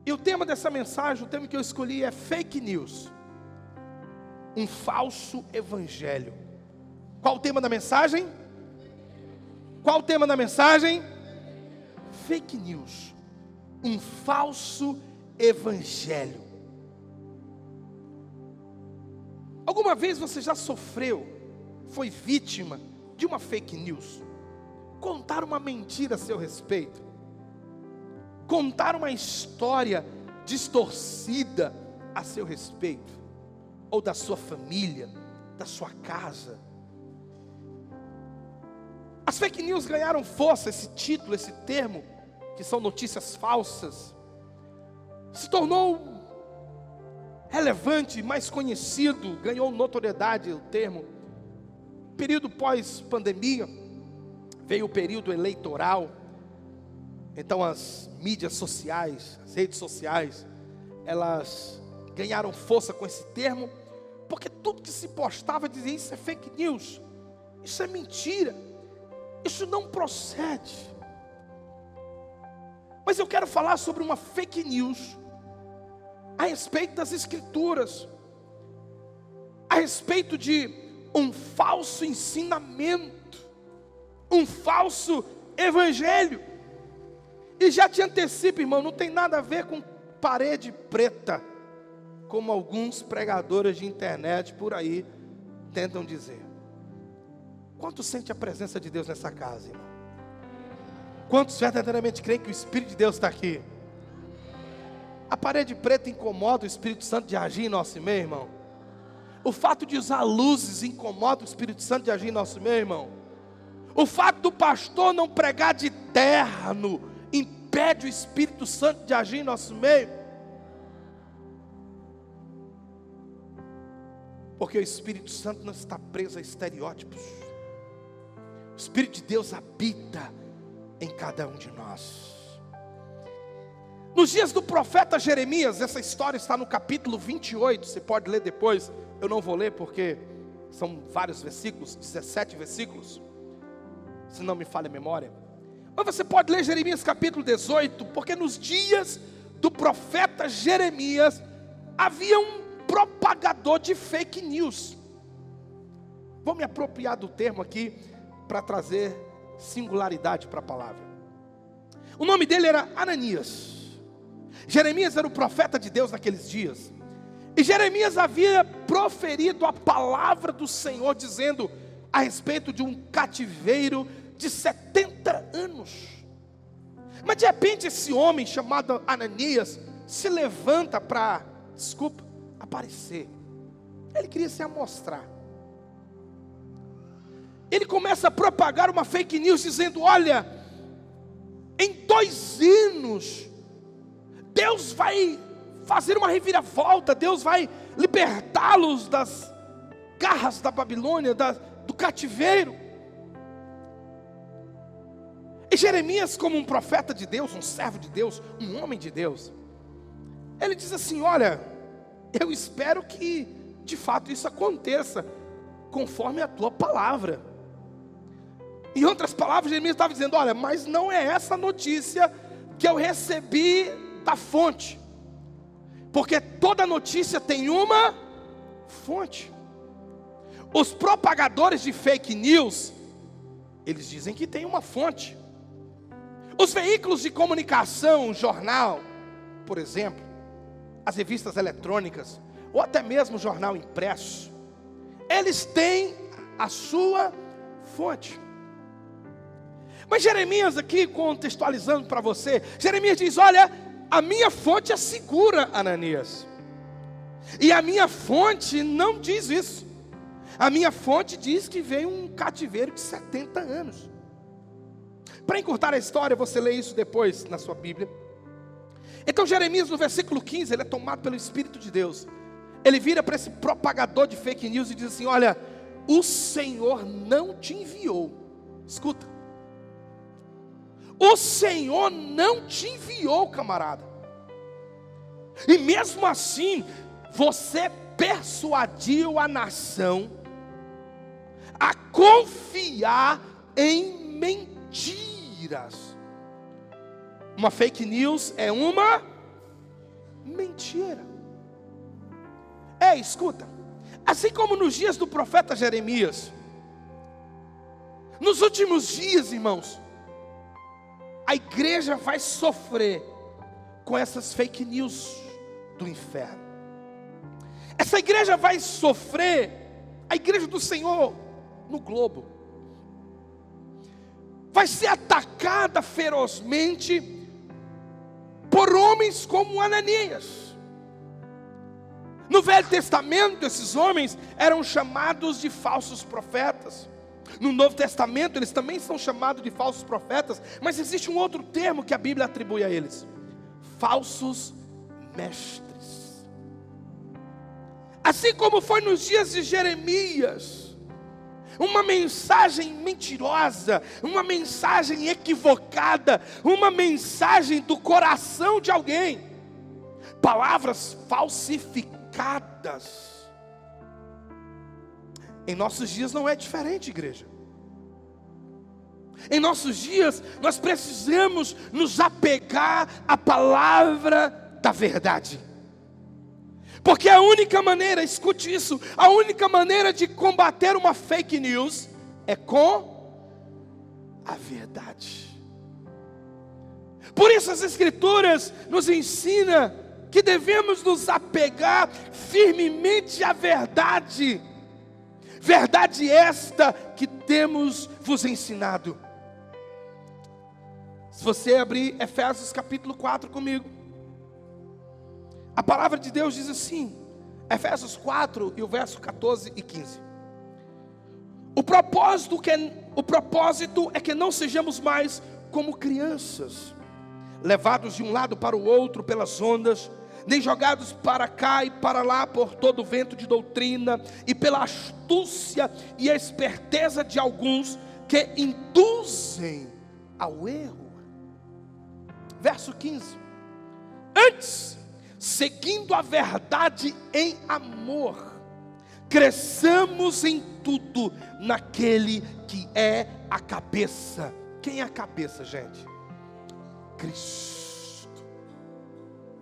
E o tema dessa mensagem, o tema que eu escolhi é fake news. Um falso evangelho. Qual o tema da mensagem? Qual o tema da mensagem? Fake news. Um falso evangelho. Alguma vez você já sofreu, foi vítima de uma fake news? Contaram uma mentira a seu respeito? Contaram uma história distorcida a seu respeito? Ou da sua família, da sua casa? As fake news ganharam força, esse título, esse termo, que são notícias falsas, se tornou relevante, mais conhecido, ganhou notoriedade o termo. Período pós-pandemia, veio o período eleitoral, então as mídias sociais, as redes sociais, elas ganharam força com esse termo, porque tudo que se postava dizia: isso é fake news, isso é mentira, isso não procede. Mas eu quero falar sobre uma fake news a respeito das Escrituras, a respeito de um falso ensinamento, um falso evangelho. E já te antecipo, irmão, não tem nada a ver com parede preta, como alguns pregadores de internet por aí tentam dizer. Quanto sente a presença de Deus nessa casa, irmão? Quantos verdadeiramente creem que o Espírito de Deus está aqui? A parede preta incomoda o Espírito Santo de agir em nosso meio, irmão? O fato de usar luzes incomoda o Espírito Santo de agir em nosso meio, irmão? O fato do pastor não pregar de terno impede o Espírito Santo de agir em nosso meio? Porque o Espírito Santo não está preso a estereótipos. O Espírito de Deus habita em cada um de nós. Nos dias do profeta Jeremias, essa história está no capítulo 28, você pode ler depois, eu não vou ler porque são vários versículos, 17 versículos, se não me falha a memória. Mas você pode ler Jeremias capítulo 18, porque nos dias do profeta Jeremias, havia um propagador de fake news. Vou me apropriar do termo aqui, para trazer singularidade para a palavra. O nome dele era Ananias. Jeremias era o profeta de Deus naqueles dias. E Jeremias havia proferido a palavra do Senhor, dizendo a respeito de um cativeiro de 70 anos. Mas de repente esse homem chamado Ananias se levanta para, aparecer. Ele queria se amostrar. Ele começa a propagar uma fake news dizendo: olha, em 2 anos Deus vai fazer uma reviravolta, Deus vai libertá-los das garras da Babilônia, do cativeiro. E Jeremias, como um profeta de Deus, um servo de Deus, um homem de Deus, ele diz assim: olha, eu espero que de fato isso aconteça conforme a tua palavra. Em outras palavras, Jeremias estava dizendo: olha, mas não é essa notícia que eu recebi da fonte, porque toda notícia tem uma fonte. Os propagadores de fake news, eles dizem que tem uma fonte. Os veículos de comunicação, o jornal, por exemplo, as revistas eletrônicas, ou até mesmo o jornal impresso, eles têm a sua fonte. Mas Jeremias aqui, contextualizando para você, Jeremias diz: olha, a minha fonte é segura, Ananias. E a minha fonte não diz isso. A minha fonte diz que veio um cativeiro de 70 anos. Para encurtar a história, você lê isso depois na sua Bíblia. Então Jeremias, no versículo 15, ele é tomado pelo Espírito de Deus. Ele vira para esse propagador de fake news e diz assim: olha, o Senhor não te enviou. Escuta. O Senhor não te enviou, camarada. E mesmo assim, você persuadiu a nação a confiar em mentiras. Uma fake news é uma mentira. Escuta, assim como nos dias do profeta Jeremias, nos últimos dias, irmãos, a igreja vai sofrer com essas fake news do inferno. Essa igreja vai sofrer, a igreja do Senhor no globo, vai ser atacada ferozmente por homens como Ananias. No Velho Testamento, esses homens eram chamados de falsos profetas. No Novo Testamento, eles também são chamados de falsos profetas, mas existe um outro termo que a Bíblia atribui a eles: falsos mestres. Assim como foi nos dias de Jeremias, uma mensagem mentirosa, uma mensagem equivocada, uma mensagem do coração de alguém, palavras falsificadas. Em nossos dias não é diferente, igreja. Em nossos dias nós precisamos nos apegar à palavra da verdade, porque a única maneira, escute isso, a única maneira de combater uma fake news é com a verdade. Por isso as Escrituras nos ensinam que devemos nos apegar firmemente à verdade. Verdade esta que temos vos ensinado. Se você abrir Efésios capítulo 4 comigo, a palavra de Deus diz assim, Efésios 4 e o verso 14 e 15. O propósito é que não sejamos mais como crianças, levados de um lado para o outro pelas ondas, nem jogados para cá e para lá por todo o vento de doutrina, e pela astúcia e a esperteza de alguns que induzem ao erro. Verso 15. Antes, seguindo a verdade em amor, cresçamos em tudo naquele que é a cabeça. Quem é a cabeça, gente? Cristo.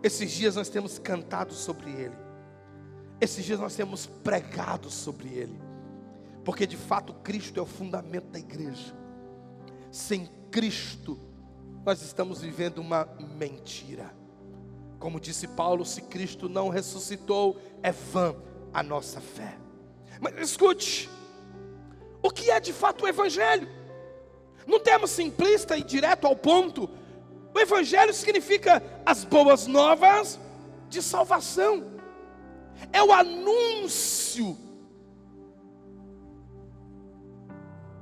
Esses dias nós temos cantado sobre Ele. Esses dias nós temos pregado sobre Ele. Porque de fato Cristo é o fundamento da igreja. Sem Cristo nós estamos vivendo uma mentira. Como disse Paulo, se Cristo não ressuscitou, é vã a nossa fé. Mas escute, o que é de fato o Evangelho? Num termo simplista e direto ao ponto, o Evangelho significa as boas novas de salvação. É o anúncio.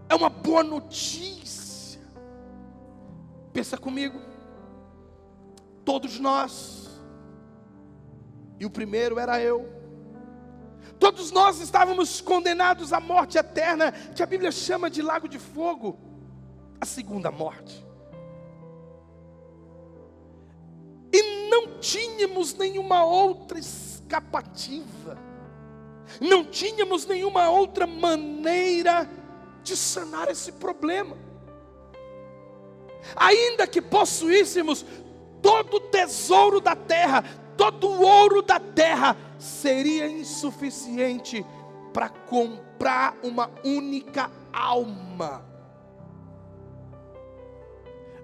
É uma boa notícia. Pensa comigo. Todos nós, e o primeiro era eu, todos nós estávamos condenados à morte eterna, que a Bíblia chama de lago de fogo, a segunda morte. E não tínhamos nenhuma outra escapativa, não tínhamos nenhuma outra maneira de sanar esse problema. Ainda que possuíssemos todo o tesouro da terra, todo o ouro da terra, seria insuficiente para comprar uma única alma.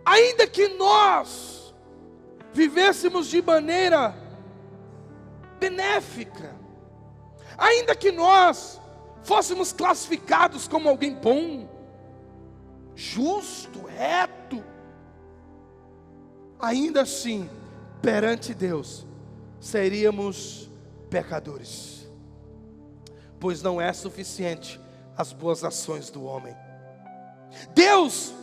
Ainda que nós vivêssemos de maneira benéfica, ainda que nós fôssemos classificados como alguém bom, justo, reto, ainda assim, perante Deus, seríamos pecadores, pois não é suficiente as boas ações do homem. Deus,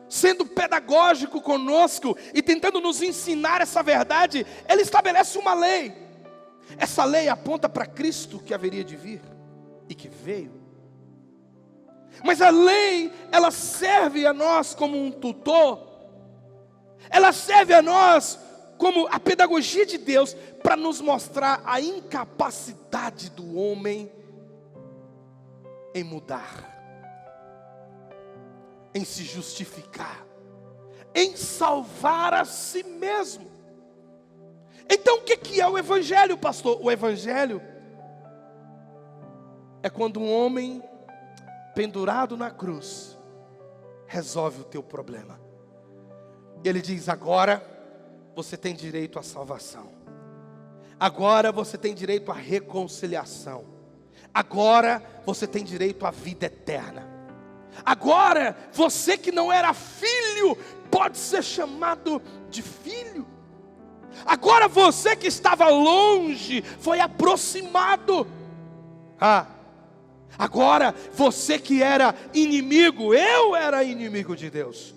sendo pedagógico conosco e tentando nos ensinar essa verdade, Ele estabelece uma lei. Essa lei aponta para Cristo que haveria de vir e que veio. Mas a lei, ela serve a nós como um tutor. Ela serve a nós como a pedagogia de Deus para nos mostrar a incapacidade do homem em mudar, em se justificar, em salvar a si mesmo. Então o que é o evangelho, pastor? O evangelho é quando um homem pendurado na cruz resolve o teu problema. Ele diz: agora você tem direito à salvação. Agora você tem direito à reconciliação. Agora você tem direito à vida eterna. Agora você que não era filho pode ser chamado de filho. Agora você que estava longe foi aproximado. Agora você que era inimigo, eu era inimigo de Deus.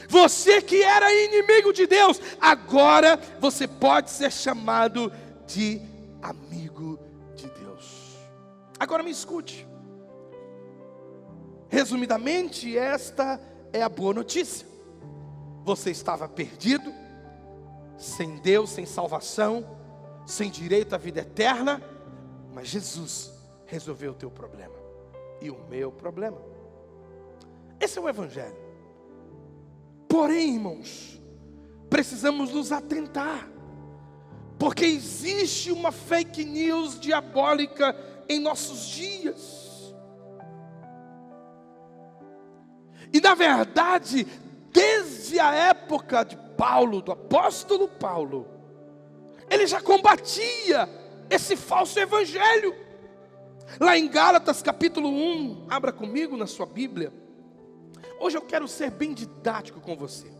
Você que era inimigo de Deus, agora você pode ser chamado de amigo de Deus. Agora me escute. Resumidamente, esta é a boa notícia. Você estava perdido, sem Deus, sem salvação, sem direito à vida eterna, mas Jesus resolveu o teu problema e o meu problema. Esse é o evangelho. Porém, irmãos, precisamos nos atentar, porque existe uma fake news diabólica em nossos dias. E na verdade, desde a época de Paulo, do apóstolo Paulo, ele já combatia esse falso evangelho. Lá em Gálatas capítulo 1, abra comigo na sua Bíblia. Hoje eu quero ser bem didático com você.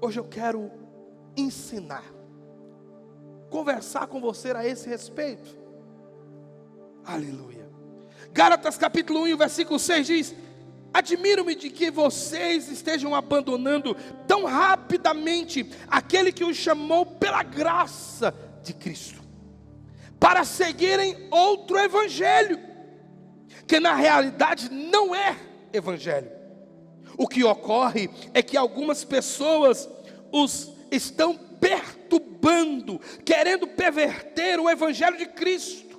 Hoje eu quero ensinar, conversar com você a esse respeito. Aleluia. Gálatas capítulo 1, versículo 6 diz: admiro-me de que vocês estejam abandonando tão rapidamente aquele que os chamou pela graça de Cristo, para seguirem outro evangelho, que na realidade não é evangelho. O que ocorre é que algumas pessoas os estão perturbando, querendo perverter o evangelho de Cristo.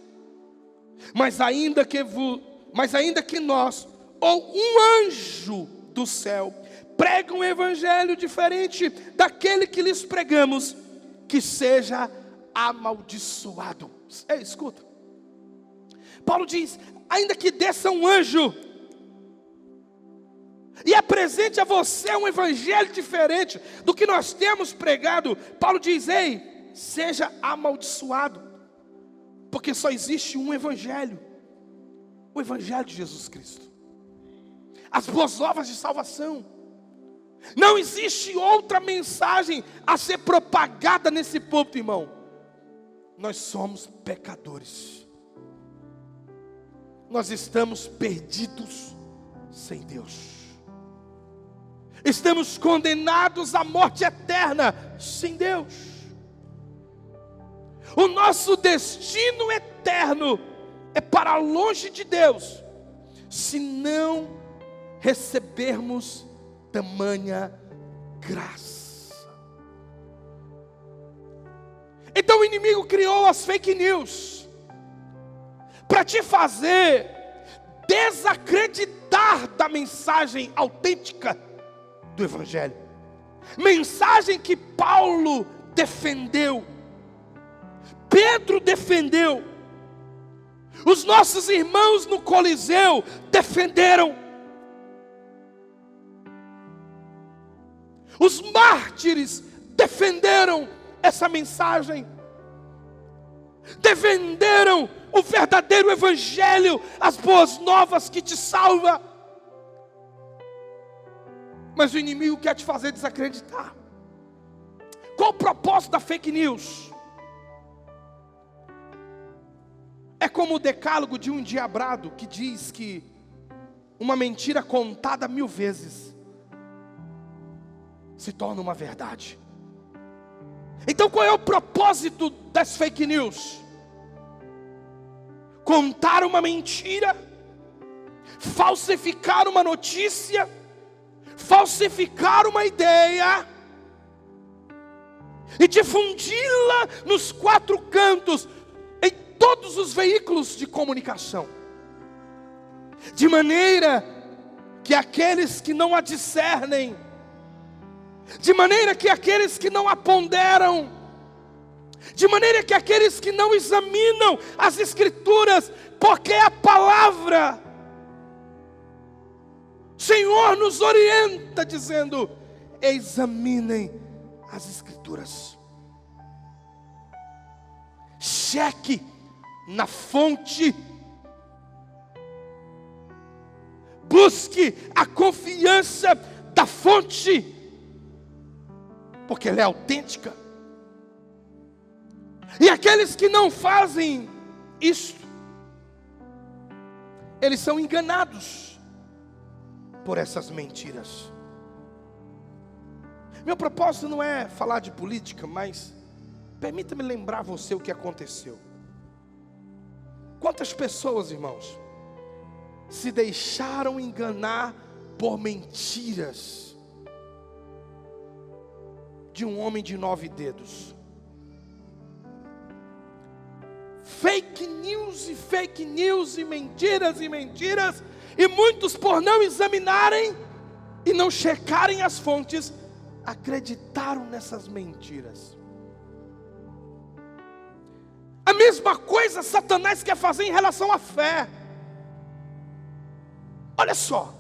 Mas ainda que nós, ou um anjo do céu, prega um evangelho diferente daquele que lhes pregamos, que seja amaldiçoado. Escuta, Paulo diz: ainda que desça um anjo e apresente a você um evangelho diferente do que nós temos pregado, Paulo diz: ei, seja amaldiçoado, porque só existe um evangelho, o evangelho de Jesus Cristo, as boas novas de salvação. Não existe outra mensagem a ser propagada nesse púlpito, irmão. Nós somos pecadores, nós estamos perdidos sem Deus, estamos condenados à morte eterna sem Deus. O nosso destino eterno é para longe de Deus, se não recebermos tamanha graça. Então o inimigo criou as fake news para te fazer desacreditar da mensagem autêntica do evangelho, mensagem que Paulo defendeu, Pedro defendeu, os nossos irmãos no Coliseu defenderam, os mártires defenderam essa mensagem, defenderam o verdadeiro evangelho, as boas novas que te salva. Mas o inimigo quer te fazer desacreditar. Qual o propósito da fake news? É como o decálogo de um endiabrado que diz que uma mentira contada 1000 vezes se torna uma verdade. Então qual é o propósito das fake news? Contar uma mentira, falsificar uma notícia, falsificar uma ideia e difundi-la nos 4 cantos, em todos os veículos de comunicação, de maneira que aqueles que não a discernem de maneira que aqueles que não a ponderam, de maneira que aqueles que não examinam as Escrituras, porque a palavra, o Senhor nos orienta dizendo: examinem as Escrituras, cheque na fonte, busque a confiança da fonte, porque ela é autêntica. E aqueles que não fazem isto, eles são enganados por essas mentiras. Meu propósito não é falar de política, mas permita-me lembrar você o que aconteceu. Quantas pessoas, irmãos, se deixaram enganar por mentiras de um homem de 9 dedos? Fake news e mentiras, e muitos, por não examinarem e não checarem as fontes, acreditaram nessas mentiras. A mesma coisa Satanás quer fazer em relação à fé. Olha só,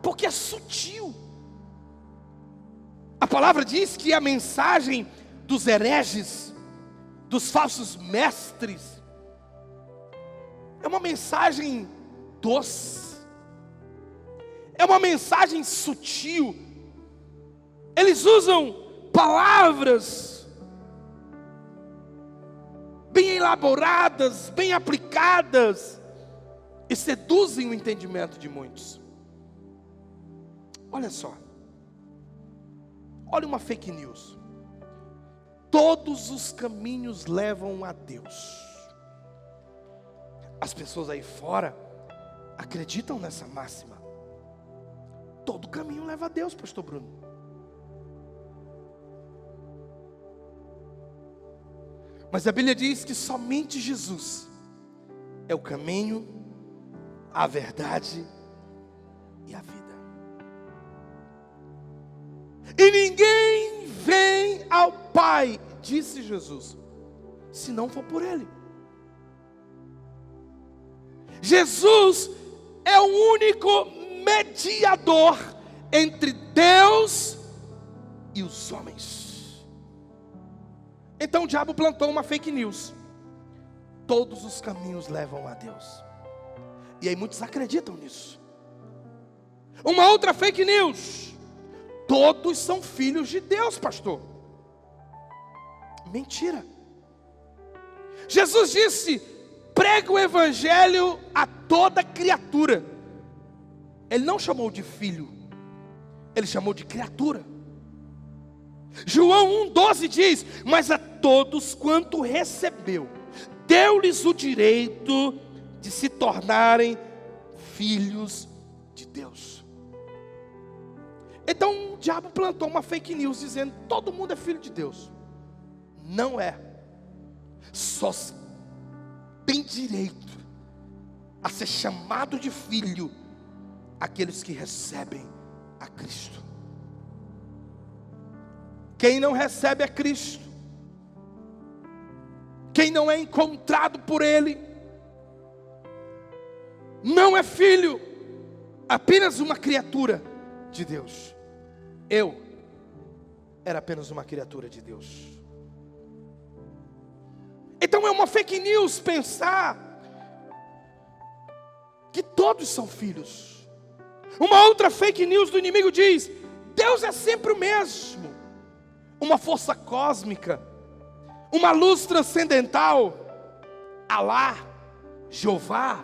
porque é sutil. A palavra diz que a mensagem dos hereges, dos falsos mestres, é uma mensagem doce, é uma mensagem sutil. Eles usam palavras bem elaboradas, bem aplicadas, e seduzem o entendimento de muitos. Olha só, olha uma fake news: todos os caminhos levam a Deus. As pessoas aí fora acreditam nessa máxima. Todo caminho leva a Deus, pastor Bruno. Mas a Bíblia diz que somente Jesus é o caminho, a verdade e a vida. E ninguém vem ao Pai, disse Jesus, se não for por Ele. Jesus é o único mediador entre Deus e os homens. Então o diabo plantou uma fake news: todos os caminhos levam a Deus. E aí muitos acreditam nisso. Uma outra fake news: todos são filhos de Deus, pastor. Mentira. Jesus disse: prega o evangelho a toda criatura. Ele não chamou de filho, ele chamou de criatura. João 1,12 diz: mas a todos quanto recebeu, deu-lhes o direito de se tornarem filhos de Deus. Então o diabo plantou uma fake news dizendo: todo mundo é filho de Deus. Não é. Só tem direito a ser chamado de filho aqueles que recebem a Cristo. Quem não recebe a Cristo, quem não é encontrado por Ele, não é filho, apenas uma criatura de Deus. Eu era apenas uma criatura de Deus. Então é uma fake news pensar que todos são filhos. Uma outra fake news do inimigo diz: Deus é sempre o mesmo. Uma força cósmica, uma luz transcendental, Alá, Jeová,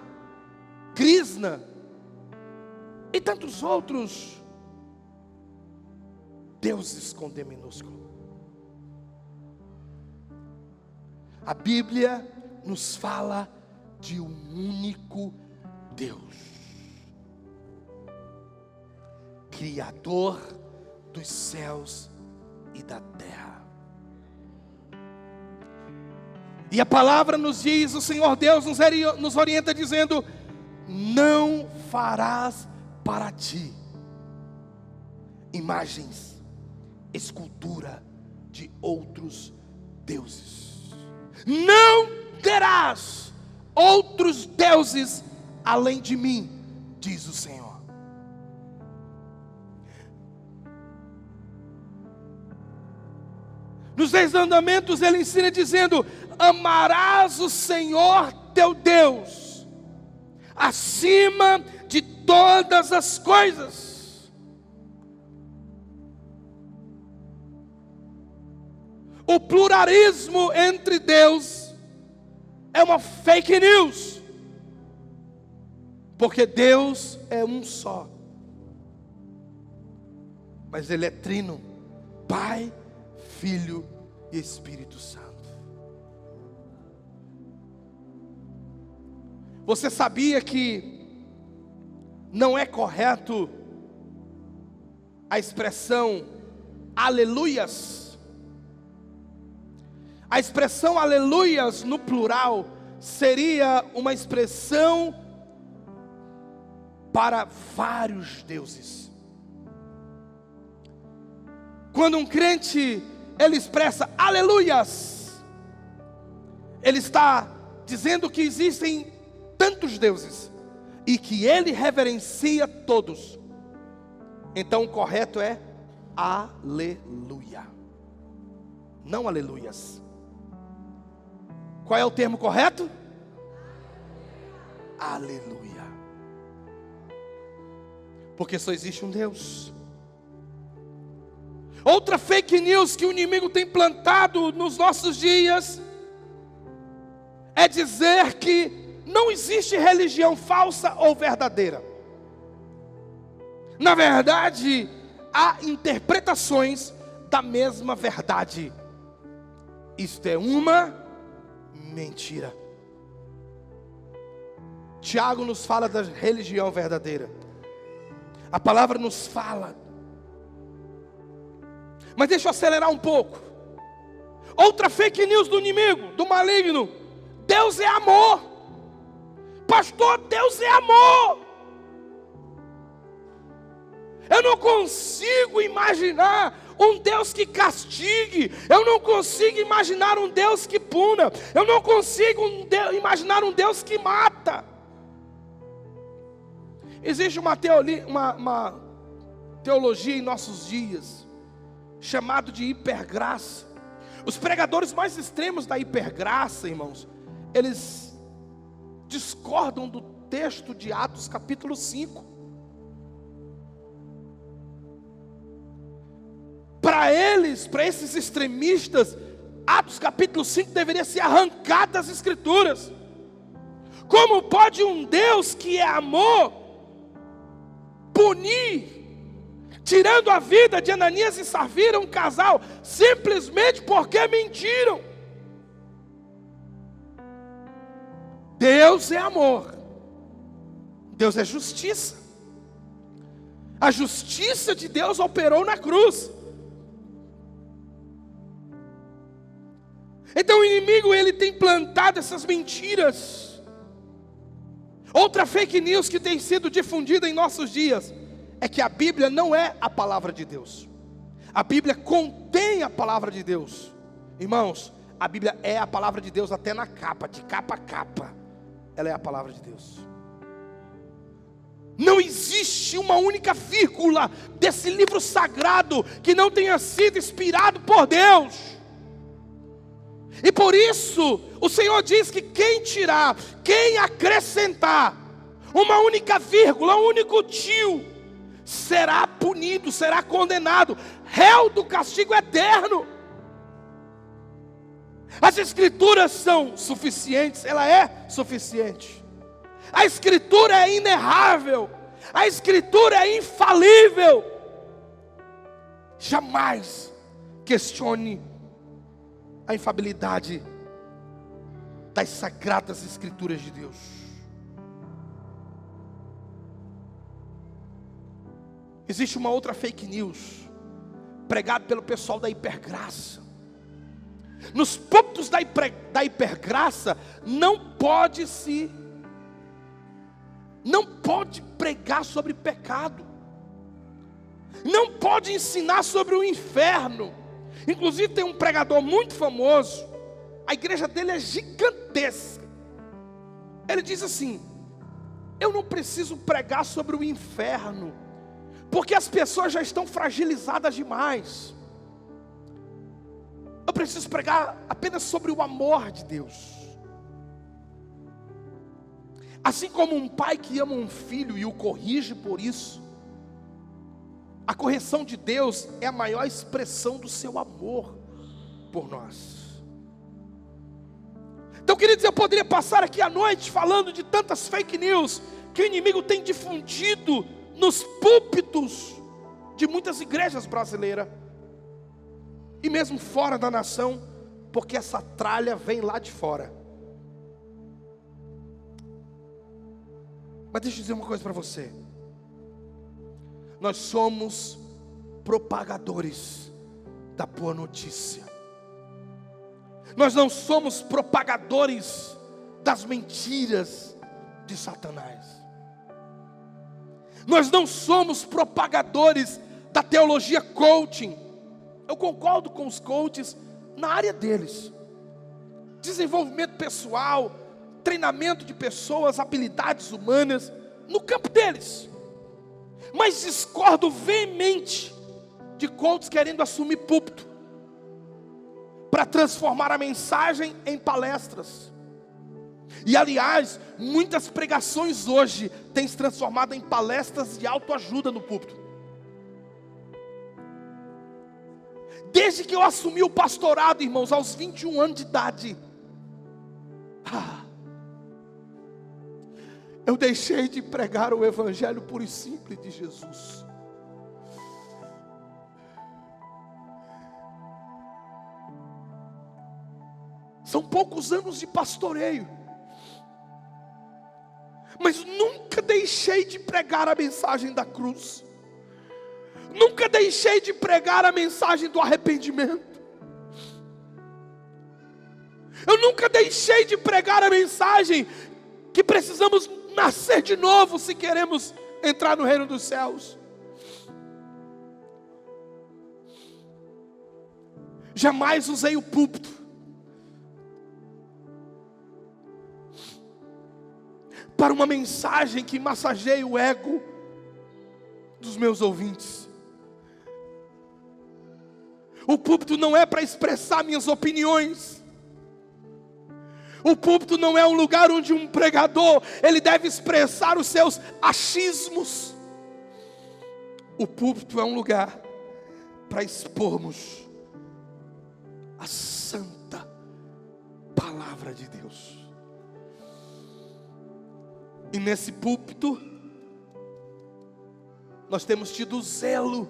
Krishna e tantos outros deuses com D minúsculo. A Bíblia nos fala de um único Deus, Criador dos céus e da terra. E a palavra nos diz, o Senhor Deus nos orienta dizendo: não farás para ti imagens escultura de outros deuses. Não terás outros deuses além de mim, diz o Senhor. Nos 10 mandamentos ele ensina dizendo: amarás o Senhor teu Deus acima de todas as coisas. O pluralismo entre Deus é uma fake news, porque Deus é um só, mas Ele é trino: Pai, Filho e Espírito Santo. Você sabia que não é correto a expressão aleluias? A expressão aleluias no plural seria uma expressão para vários deuses. Quando um crente ele expressa aleluias, ele está dizendo que existem tantos deuses e que ele reverencia todos. Então o correto é aleluia, não aleluias. Qual é o termo correto? Aleluia. Porque só existe um Deus. Outra fake news que o inimigo tem plantado nos nossos dias é dizer que não existe religião falsa ou verdadeira. Na verdade, há interpretações da mesma verdade. Isto é uma mentira. Tiago nos fala da religião verdadeira. A palavra nos fala. Mas deixa eu acelerar um pouco. Outra fake news do inimigo, do maligno: Deus é amor. Pastor, Deus é amor. Eu não consigo imaginar um Deus que castigue. Eu não consigo imaginar um Deus que puna. Eu não consigo imaginar um Deus que mata. Existe uma teologia em nossos dias chamado de hipergraça. Os pregadores mais extremos da hipergraça, irmãos, eles discordam do texto de Atos capítulo 5. Para eles, para esses extremistas, Atos capítulo 5 deveria ser arrancado das escrituras. Como pode um Deus que é amor punir, tirando a vida de Ananias e Safira, um casal, simplesmente porque mentiram? Deus é amor. Deus é justiça. A justiça de Deus operou na cruz. Então o inimigo, ele tem plantado essas mentiras. Outra fake news que tem sido difundida em nossos dias é que a Bíblia não é a palavra de Deus. A Bíblia contém a palavra de Deus. Irmãos, a Bíblia é a palavra de Deus até na capa, de capa a capa. Ela é a palavra de Deus. Não existe uma única vírgula desse livro sagrado que não tenha sido inspirado por Deus. E por isso, o Senhor diz que quem tirar, quem acrescentar uma única vírgula, um único tio, será punido, será condenado, réu do castigo eterno. As escrituras são suficientes, ela é suficiente. A escritura é inerrável, a escritura é infalível. Jamais questione a infalibilidade das sagradas escrituras de Deus. Existe uma outra fake news pregada pelo pessoal da hipergraça. Nos púlpitos da hipergraça não pode pregar sobre pecado. não pode ensinar sobre o inferno. Inclusive tem um pregador muito famoso, a igreja dele é gigantesca. Ele diz assim: eu não preciso pregar sobre o inferno, porque as pessoas já estão fragilizadas demais. Eu preciso pregar apenas sobre o amor de Deus. Assim como um pai que ama um filho e o corrige por isso, a correção de Deus é a maior expressão do seu amor por nós. Então, queridos, eu poderia passar aqui à noite falando de tantas fake news que o inimigo tem difundido nos púlpitos de muitas igrejas brasileiras e mesmo fora da nação, porque essa tralha vem lá de fora. Mas deixa eu dizer uma coisa para você: nós somos propagadores da boa notícia. Nós não somos propagadores das mentiras de Satanás. Nós não somos propagadores da teologia coaching. Eu concordo com os coaches na área deles: desenvolvimento pessoal, treinamento de pessoas, habilidades humanas, no campo deles. Mas discordo veemente de coaches querendo assumir púlpito para transformar a mensagem em palestras. E aliás, muitas pregações hoje têm se transformado em palestras de autoajuda no púlpito. Desde que eu assumi o pastorado, irmãos, aos 21 anos de idade, eu deixei de pregar o evangelho puro e simples de Jesus. São poucos anos de pastoreio, mas nunca deixei de pregar a mensagem da cruz. Nunca deixei de pregar a mensagem do arrependimento. Eu nunca deixei de pregar a mensagem que precisamos nascer de novo se queremos entrar no reino dos céus. Jamais usei o púlpito para uma mensagem que massageie o ego dos meus ouvintes. O púlpito não é para expressar minhas opiniões. O púlpito não é um lugar onde um pregador ele deve expressar os seus achismos. O púlpito é um lugar para expormos a santa palavra de Deus. E nesse púlpito nós temos tido o zelo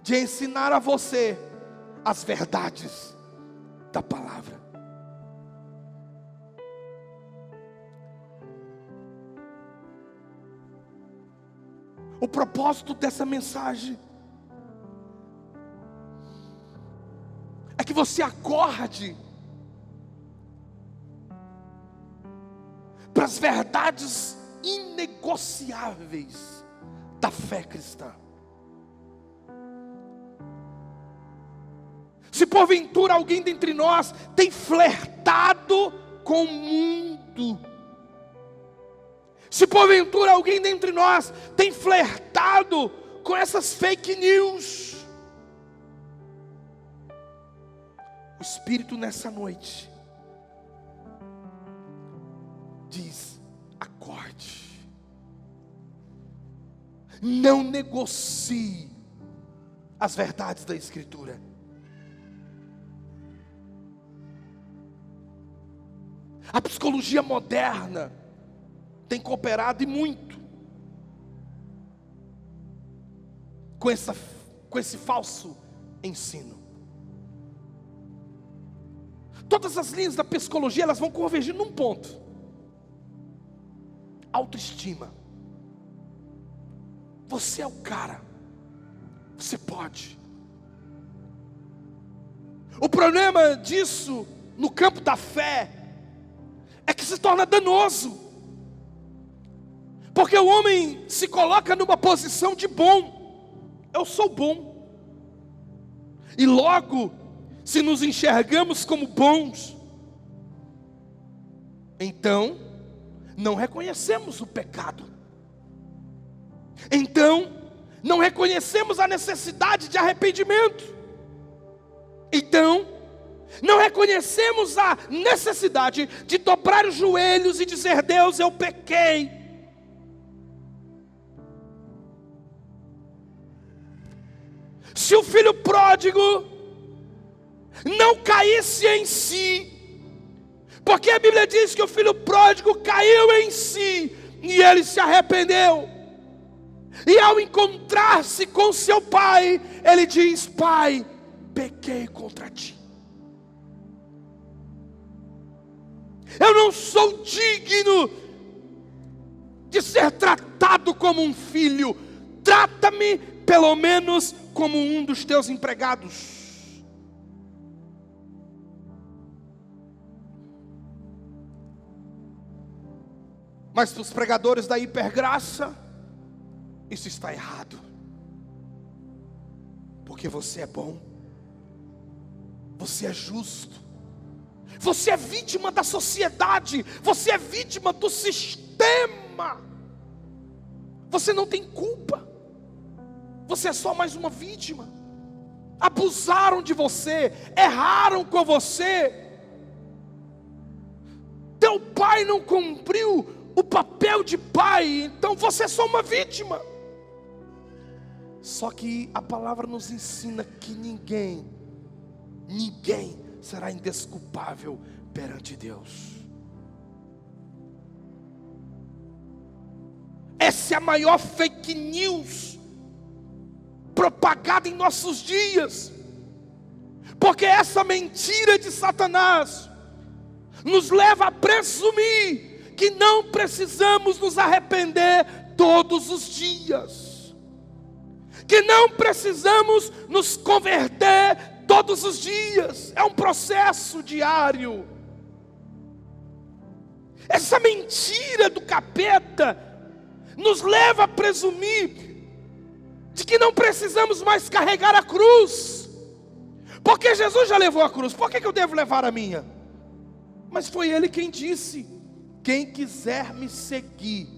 de ensinar a você as verdades da palavra. O propósito dessa mensagem é que você acorde para as verdades inegociáveis da fé cristã. Se porventura alguém dentre nós tem flertado com o mundo, se porventura alguém dentre nós tem flertado com essas fake news, o Espírito nessa noite diz: acorde, não negocie as verdades da Escritura. A psicologia moderna tem cooperado e muito com esse falso ensino. Todas as linhas da psicologia elas vão convergir num ponto: autoestima. Você é o cara, você pode. O problema disso no campo da fé é que se torna danoso, porque o homem se coloca numa posição de bom, eu sou bom. E logo, se nos enxergamos como bons, então não reconhecemos o pecado. Então não reconhecemos a necessidade de arrependimento. Então não reconhecemos a necessidade de dobrar os joelhos e dizer: Deus, eu pequei. Se o filho pródigo não caísse em si, porque a Bíblia diz que o filho pródigo caiu em si, e ele se arrependeu, e ao encontrar-se com seu pai, ele diz: Pai, pequei contra ti. Eu não sou digno de ser tratado como um filho. Trata-me pelo menos como um dos teus empregados. Mas para os pregadores da hipergraça, isso está errado. Porque você é bom, você é justo, você é vítima da sociedade, você é vítima do sistema. Você não tem culpa, você é só mais uma vítima. Abusaram de você, erraram com você. Teu pai não cumpriu o papel de pai, então você é só uma vítima. Só que a palavra nos ensina que ninguém será indesculpável perante Deus. Essa é a maior fake news propagada em nossos dias, porque essa mentira de Satanás nos leva a presumir que não precisamos nos arrepender todos os dias, que não precisamos nos converter todos os dias. É um processo diário. Essa mentira do capeta nos leva a presumir de que não precisamos mais carregar a cruz, porque Jesus já levou a cruz. Por que eu devo levar a minha? Mas foi Ele quem disse: quem quiser me seguir,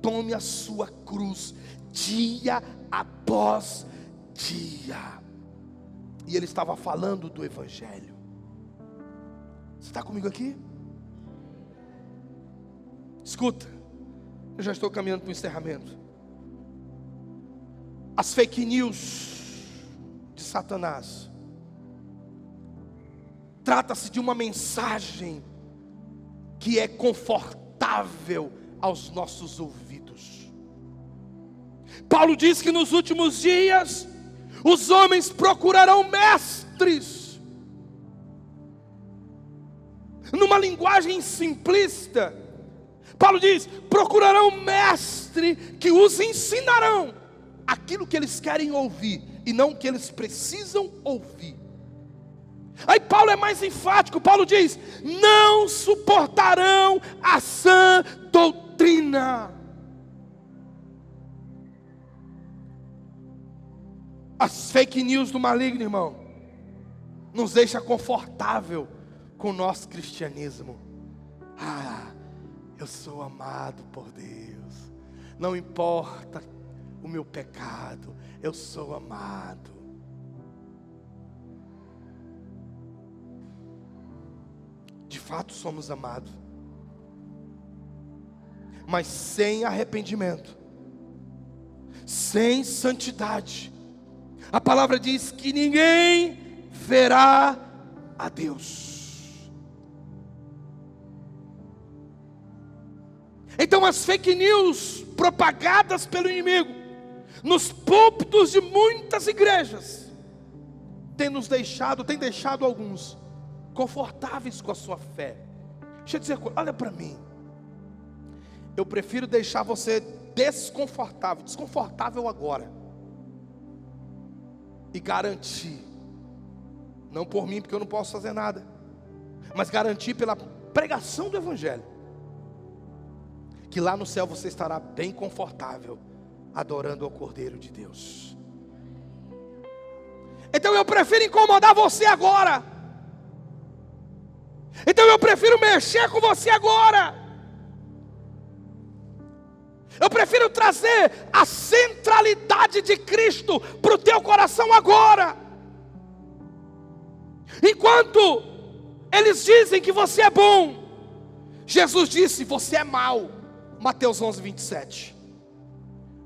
tome a sua cruz, dia após dia. E Ele estava falando do Evangelho. Você está comigo aqui? Escuta, eu já estou caminhando para o encerramento. As fake news de Satanás, trata-se de uma mensagem que é confortável aos nossos ouvidos. Paulo diz que nos últimos dias os homens procurarão mestres. Numa linguagem simplista, Paulo diz: procurarão mestre que os ensinarão aquilo que eles querem ouvir e não o que eles precisam ouvir. Aí Paulo é mais enfático. Paulo diz: não suportarão a sã doutrina. As fake news do maligno, irmão, nos deixa confortável com o nosso cristianismo. Eu sou amado por Deus, não importa o meu pecado, eu sou amado. De fato somos amados, mas sem arrependimento, sem santidade, a palavra diz que ninguém verá a Deus. Então as fake news propagadas pelo inimigo nos púlpitos de muitas igrejas tem deixado alguns confortáveis com a sua fé. Deixa eu dizer, olha para mim, eu prefiro deixar você desconfortável agora, e garantir, não por mim porque eu não posso fazer nada, mas garantir pela pregação do Evangelho, que lá no céu você estará bem confortável, adorando ao Cordeiro de Deus. Então eu prefiro incomodar você agora. Então eu prefiro mexer com você agora. Eu prefiro trazer a centralidade de Cristo para o teu coração agora. Enquanto eles dizem que você é bom, Jesus disse: você é mau. Mateus 11, 27.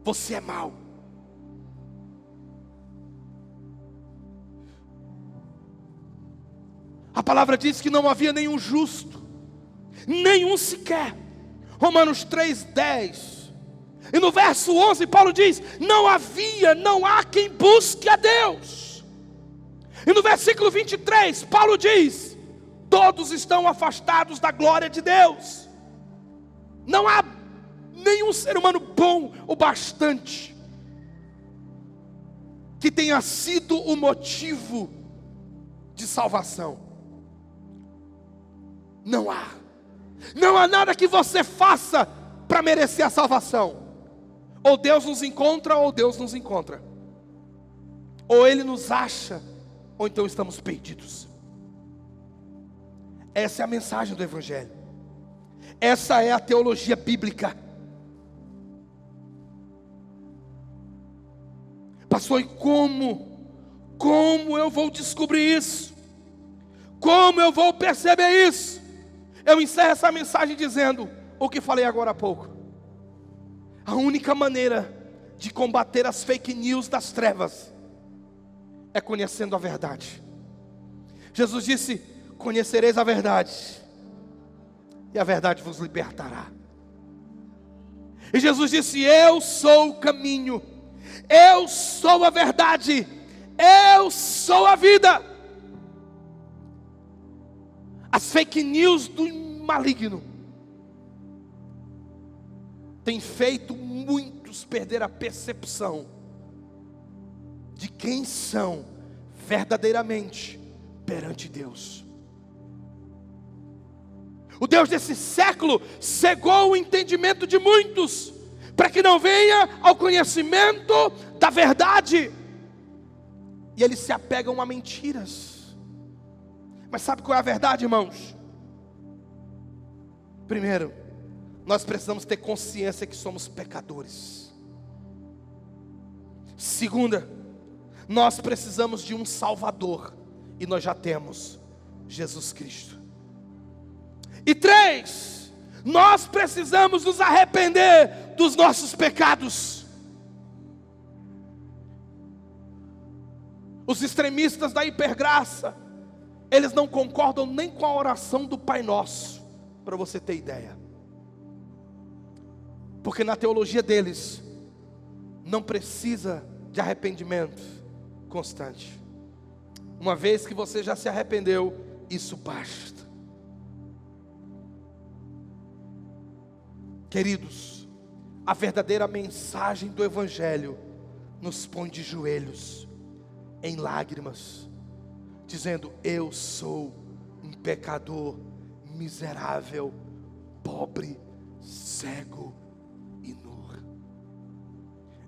Você é mau. A palavra diz que não havia nenhum justo, nenhum sequer. Romanos 3, 10. E no verso 11 Paulo diz: não há quem busque a Deus. E no versículo 23 Paulo diz: todos estão afastados da glória de Deus. Não há nenhum ser humano bom o bastante que tenha sido o motivo de salvação. Não há nada que você faça para merecer a salvação. Ou Deus nos encontra, ou Deus nos encontra. Ou Ele nos acha, ou então estamos perdidos. Essa é a mensagem do Evangelho. Essa é a teologia bíblica. Pastor, e como eu vou descobrir isso? Como eu vou perceber isso? Eu encerro essa mensagem dizendo o que falei agora há pouco. A única maneira de combater as fake news das trevas é conhecendo a verdade. Jesus disse: conhecereis a verdade, e a verdade vos libertará. E Jesus disse: eu sou o caminho, eu sou a verdade, eu sou a vida. As fake news do maligno têm feito muitos perder a percepção de quem são verdadeiramente perante Deus. O Deus desse século cegou o entendimento de muitos, para que não venha ao conhecimento da verdade, e eles se apegam a mentiras. Mas sabe qual é a verdade, irmãos? Primeiro, nós precisamos ter consciência que somos pecadores. Segunda, nós precisamos de um Salvador, e nós já temos Jesus Cristo. E três, nós precisamos nos arrepender dos nossos pecados. Os extremistas da hipergraça, eles não concordam nem com a oração do Pai Nosso, para você ter ideia. Porque na teologia deles, não precisa de arrependimento constante. Uma vez que você já se arrependeu, isso basta. Queridos, a verdadeira mensagem do Evangelho nos põe de joelhos, em lágrimas, dizendo: eu sou um pecador miserável, pobre, cego e nu.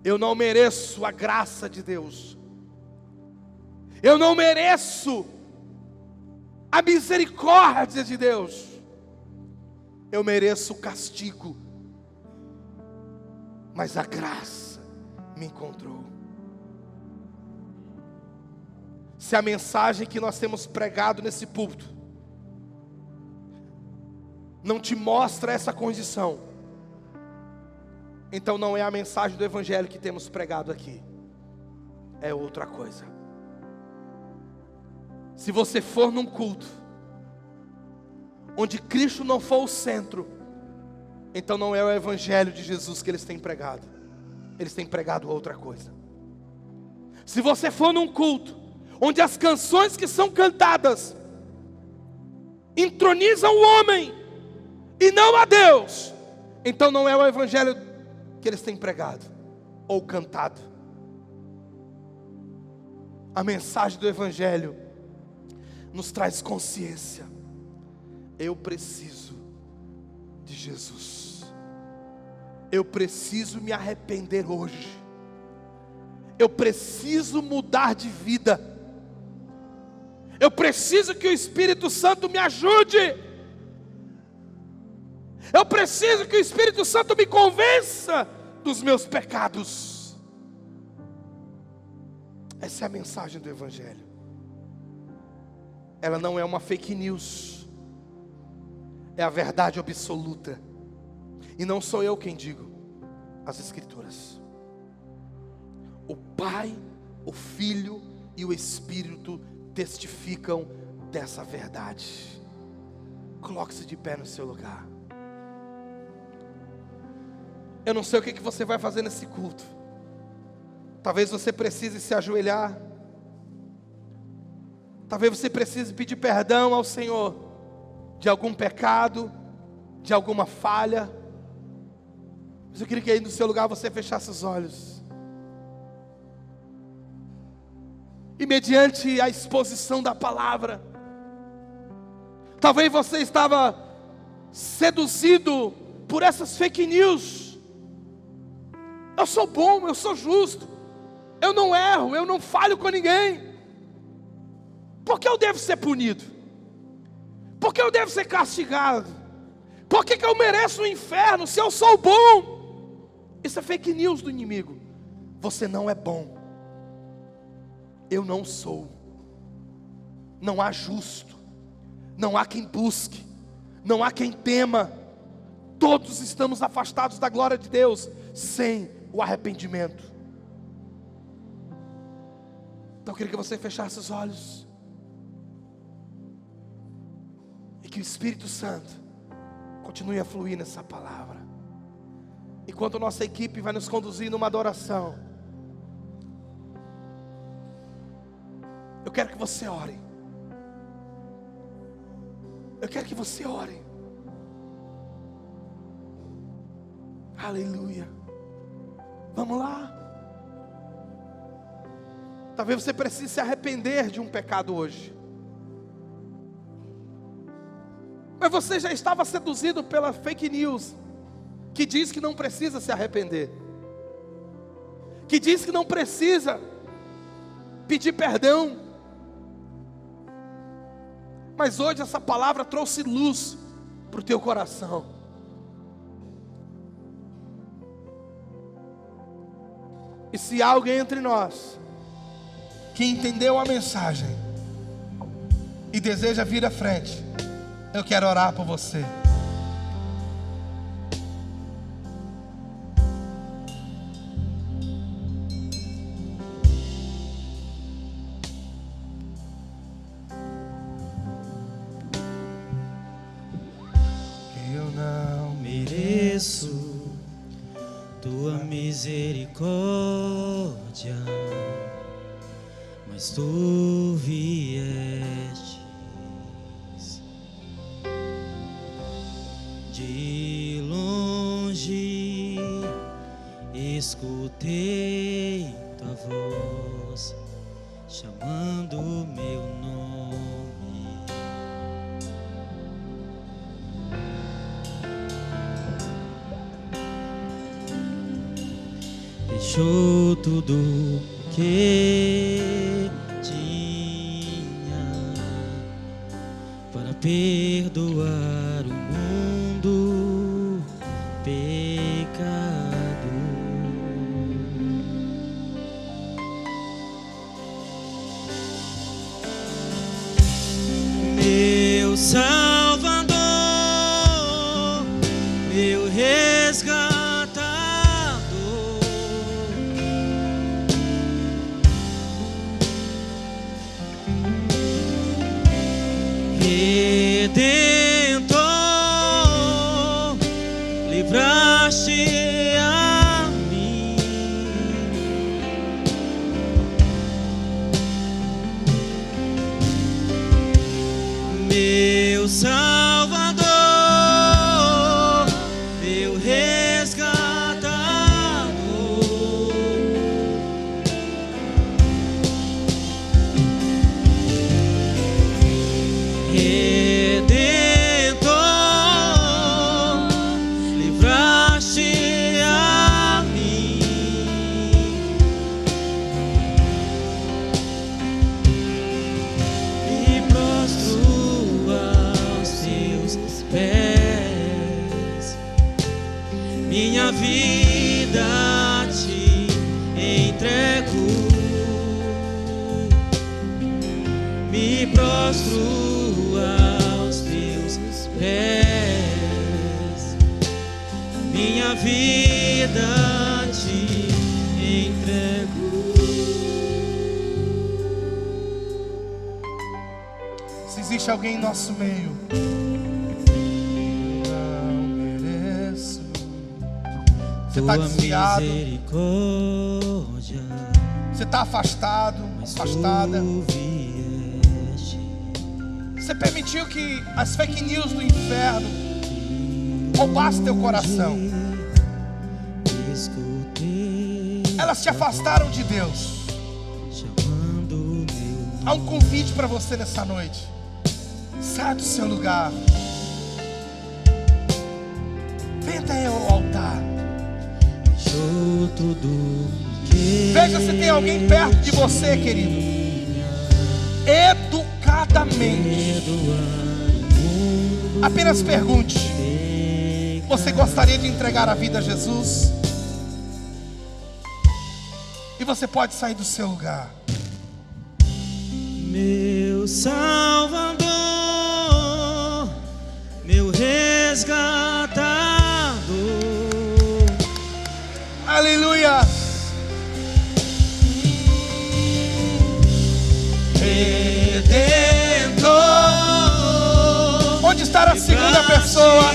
Eu não mereço a graça de Deus. Eu não mereço a misericórdia de Deus. Eu mereço o castigo, mas a graça me encontrou. Se a mensagem que nós temos pregado nesse púlpito não te mostra essa condição, então não é a mensagem do Evangelho que temos pregado aqui, é outra coisa. Se você for num culto onde Cristo não for o centro, então não é o Evangelho de Jesus que eles têm pregado. Eles têm pregado outra coisa. Se você for num culto onde as canções que são cantadas entronizam o homem e não a Deus, então não é o Evangelho que eles têm pregado ou cantado. A mensagem do Evangelho nos traz consciência. Eu preciso de Jesus. Eu preciso me arrepender hoje. Eu preciso mudar de vida. Eu preciso que o Espírito Santo me ajude. Eu preciso que o Espírito Santo me convença dos meus pecados. Essa é a mensagem do Evangelho. Ela não é uma fake news. É a verdade absoluta. E não sou eu quem digo, as Escrituras. O Pai, o Filho e o Espírito testificam dessa verdade. Coloque-se de pé no seu lugar. Eu não sei o que você vai fazer nesse culto. Talvez você precise se ajoelhar. Talvez você precise pedir perdão ao Senhor de algum pecado, de alguma falha. Mas eu queria que aí no seu lugar você fechasse os olhos. E mediante a exposição da palavra, talvez você estava seduzido por essas fake news. Eu sou bom, eu sou justo, eu não erro, eu não falho com ninguém. Por que eu devo ser punido? Por que eu devo ser castigado? Por que eu mereço o inferno se eu sou bom? Isso é fake news do inimigo. Você não é bom. Eu não sou. Não há justo. Não há quem busque. Não há quem tema. Todos estamos afastados da glória de Deus sem o arrependimento. Então eu queria que você fechasse os olhos e que o Espírito Santo continue a fluir nessa palavra. Enquanto a nossa equipe vai nos conduzir numa adoração, eu quero que você ore. Eu quero que você ore. Aleluia. Vamos lá. Talvez você precise se arrepender de um pecado hoje. Mas você já estava seduzido pela fake news que diz que não precisa se arrepender, que diz que não precisa pedir perdão. Mas hoje essa palavra trouxe luz para o teu coração. E se há alguém entre nós que entendeu a mensagem e deseja vir à frente, eu quero orar por você. Eu não mereço tua misericórdia, mas tu viestes de longe, escutei tua voz chamando meu nome. Deixou tudo que tinha para perdoar o mundo pecado. Meu Salvador, meu resgatador, Redentor, livraste a mim. Meu Salvador, meu resgatador, Redentor, livraste a mim. E vida te entrego, me prostro aos teus pés, minha vida te entrego. Se existe alguém em nosso meio, você está desviado, você está afastado, afastada, você permitiu que as fake news do inferno roubassem teu coração, elas te afastaram de Deus. Há um convite para você nessa noite: sai do seu lugar, vem até o altar. Veja se tem alguém perto de você, querido. Educadamente, apenas pergunte: você gostaria de entregar a vida a Jesus? E você pode sair do seu lugar. Meu Salvador, meu resgatador, aleluia. Redentor. Onde está a segunda pessoa?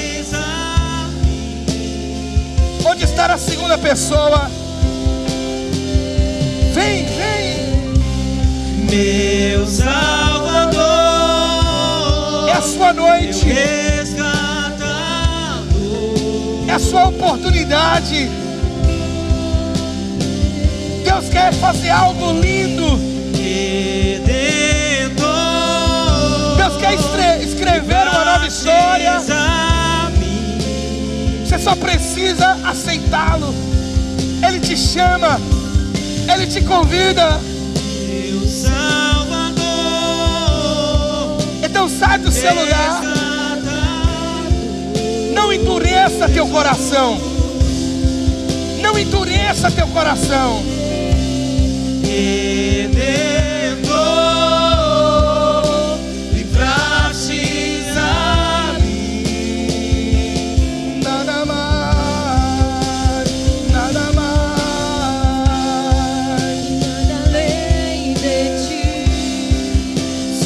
Onde está a segunda pessoa? Vem, vem. Meu Salvador, é a sua noite, é a sua oportunidade. Deus quer fazer algo lindo. Deus quer escrever uma nova história. Você só precisa aceitá-lo. Ele te chama, Ele te convida. Meu Salvador, então sai do seu lugar. Não endureça teu coração. Não endureça teu coração. Redentor, livraste a mim. Nada mais, nada mais, nada além de ti.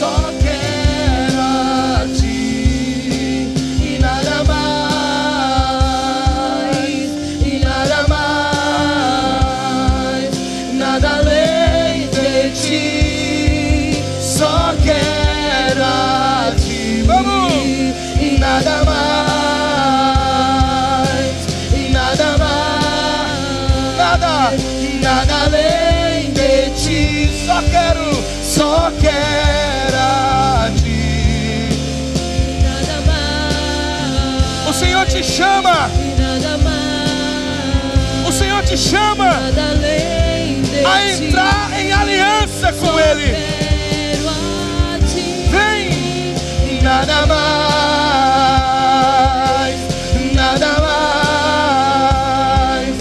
só quero a ti e nada mais, e nada mais, nada além de ti, só quero a ti. Vamos! E nada mais, e nada mais, nada além de ti, só quero a ti. Nada mais, O Senhor te chama, nada mais, o Senhor te chama nada além de a ti. entrar em aliança com Ele. Quero a ti. Vem! Nada mais, nada mais,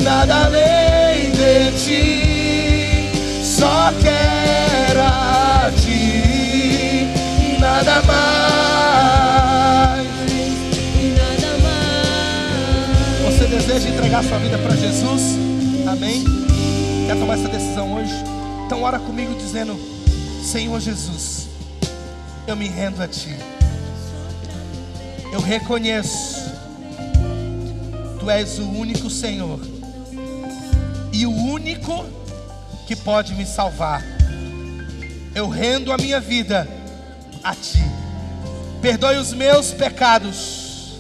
nada além de ti, só quero a ti, nada mais. E nada mais. Você deseja entregar sua vida para Jesus? Amém? Quer tomar essa decisão hoje? Então ora comigo dizendo: Senhor Jesus, eu me rendo a ti. Eu reconheço, tu és o único Senhor e o único que pode me salvar. Eu rendo a minha vida a ti. Perdoe os meus pecados.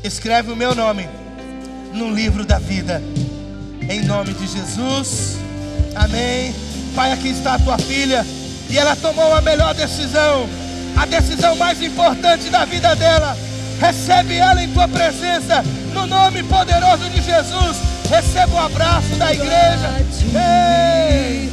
Escreve o meu nome no livro da vida. Em nome de Jesus. Amém. Pai, aqui está a tua filha e ela tomou a melhor decisão, a decisão mais importante da vida dela. Recebe ela em tua presença, no nome poderoso de Jesus. Receba o abraço da igreja. Ei!